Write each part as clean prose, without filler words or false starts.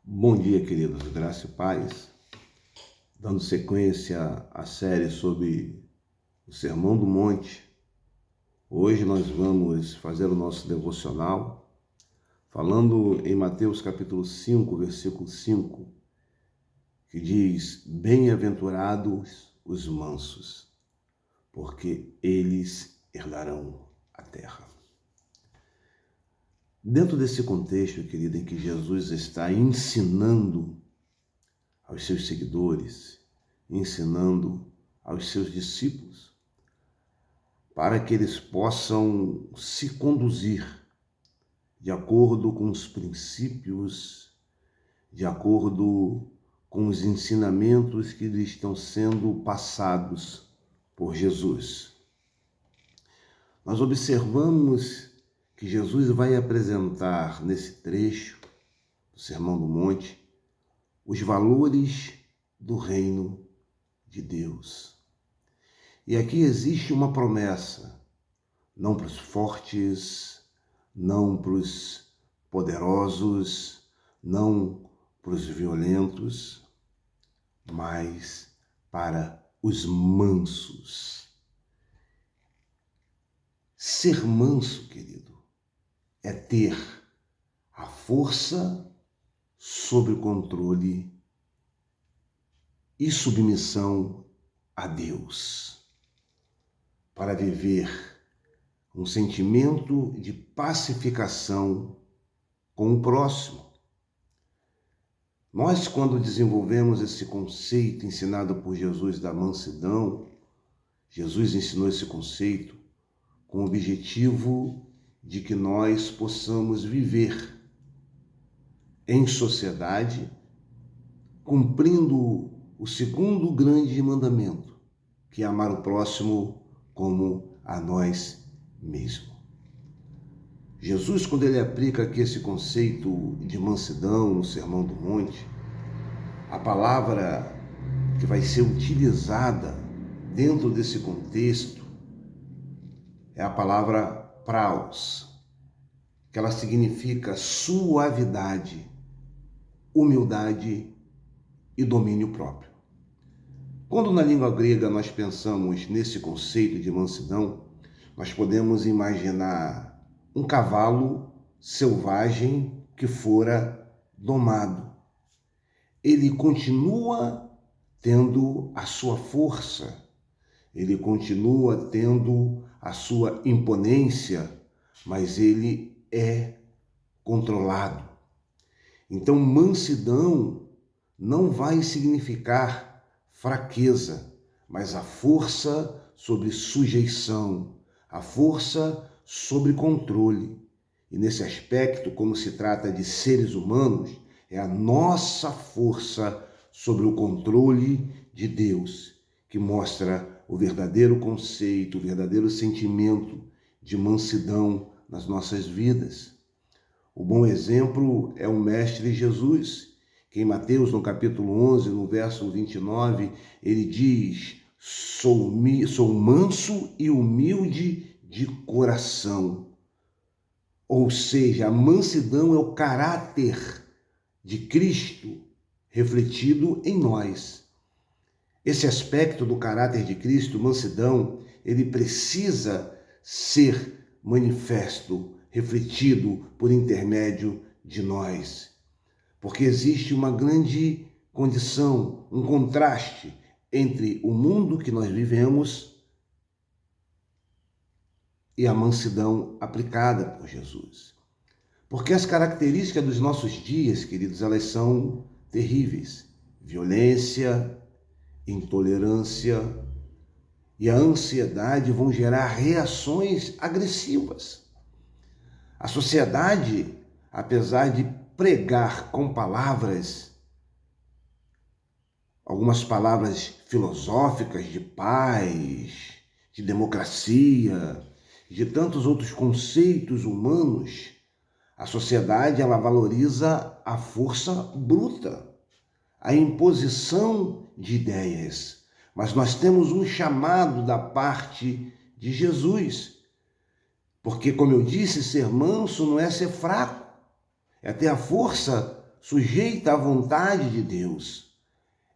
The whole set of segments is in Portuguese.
Bom dia, queridos, graça e paz. Dando sequência à série sobre o Sermão do Monte, hoje nós vamos fazer o nosso devocional falando em Mateus capítulo 5, versículo 5, que diz: Bem-aventurados os mansos, porque eles herdarão a terra. Dentro desse contexto, querido, em que Jesus está ensinando aos seus seguidores, ensinando aos seus discípulos, para que eles possam se conduzir de acordo com os princípios, de acordo com os ensinamentos que lhes estão sendo passados por Jesus. Nós observamos que Jesus vai apresentar nesse trecho do Sermão do Monte os valores do reino de Deus. E aqui existe uma promessa, não para os fortes, não para os poderosos, não para os violentos, mas para os mansos. Ser manso, querido, é ter a força sob o controle e submissão a Deus, para viver um sentimento de pacificação com o próximo. Nós, quando desenvolvemos esse conceito ensinado por Jesus da mansidão, Jesus ensinou esse conceito com o objetivo de que nós possamos viver em sociedade, cumprindo o segundo grande mandamento, que é amar o próximo como a nós mesmos. Jesus, quando ele aplica aqui esse conceito de mansidão no Sermão do Monte, a palavra que vai ser utilizada dentro desse contexto é a palavra praos, que ela significa suavidade, humildade e domínio próprio. Quando na língua grega nós pensamos nesse conceito de mansidão, nós podemos imaginar um cavalo selvagem que fora domado. Ele continua tendo a sua força, ele continua tendo a sua imponência, mas ele é controlado. Então, mansidão não vai significar fraqueza, mas a força sobre sujeição, a força sobre controle. E nesse aspecto, como se trata de seres humanos, é a nossa força sobre o controle de Deus, que mostra o verdadeiro conceito, o verdadeiro sentimento de mansidão nas nossas vidas. O bom exemplo é o Mestre Jesus, que em Mateus, no capítulo 11, no verso 29, ele diz: sou manso e humilde de coração. Ou seja, a mansidão é o caráter de Cristo refletido em nós. Esse aspecto do caráter de Cristo, mansidão, ele precisa ser manifesto, refletido por intermédio de nós. Porque existe uma grande condição, um contraste entre o mundo que nós vivemos e a mansidão aplicada por Jesus. Porque as características dos nossos dias, queridos, elas são terríveis. Violência, intolerância e a ansiedade vão gerar reações agressivas. A sociedade, apesar de pregar com palavras, algumas palavras filosóficas de paz, de democracia, de tantos outros conceitos humanos, a sociedade ela valoriza a força bruta, a imposição de ideias. Mas nós temos um chamado da parte de Jesus. Porque, como eu disse, ser manso não é ser fraco, é ter a força sujeita à vontade de Deus.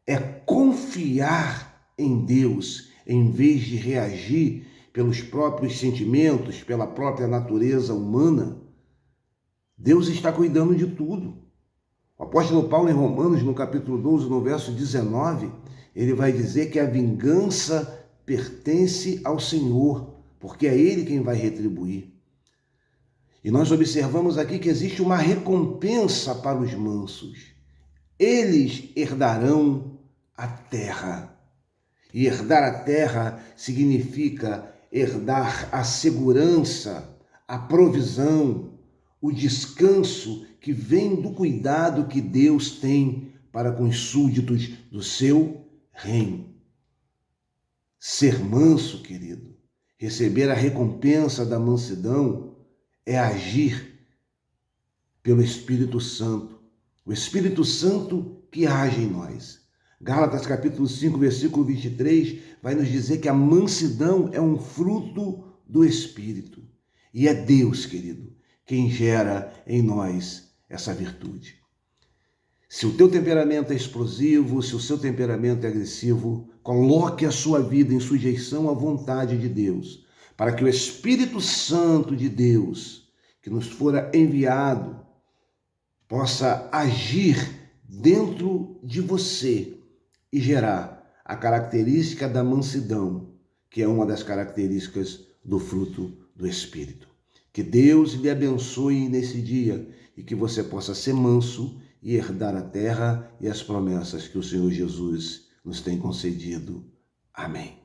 É confiar em Deus em vez de reagir pelos próprios sentimentos, pela própria natureza humana. Deus está cuidando de tudo. O apóstolo Paulo, em Romanos, no capítulo 12, no verso 19, ele vai dizer que a vingança pertence ao Senhor, porque é Ele quem vai retribuir. E nós observamos aqui que existe uma recompensa para os mansos. Eles herdarão a terra. E herdar a terra significa herdar a segurança, a provisão, o descanso que vem do cuidado que Deus tem para com os súditos do seu reino. Ser manso, querido, receber a recompensa da mansidão é agir pelo Espírito Santo. O Espírito Santo que age em nós. Gálatas capítulo 5, versículo 23, vai nos dizer que a mansidão é um fruto do Espírito. E é Deus, querido, quem gera em nós essa virtude. Se o teu temperamento é explosivo, se o seu temperamento é agressivo, coloque a sua vida em sujeição à vontade de Deus, para que o Espírito Santo de Deus, que nos fora enviado, possa agir dentro de você e gerar a característica da mansidão, que é uma das características do fruto do Espírito. Que Deus lhe abençoe nesse dia e que você possa ser manso e herdar a terra e as promessas que o Senhor Jesus nos tem concedido. Amém.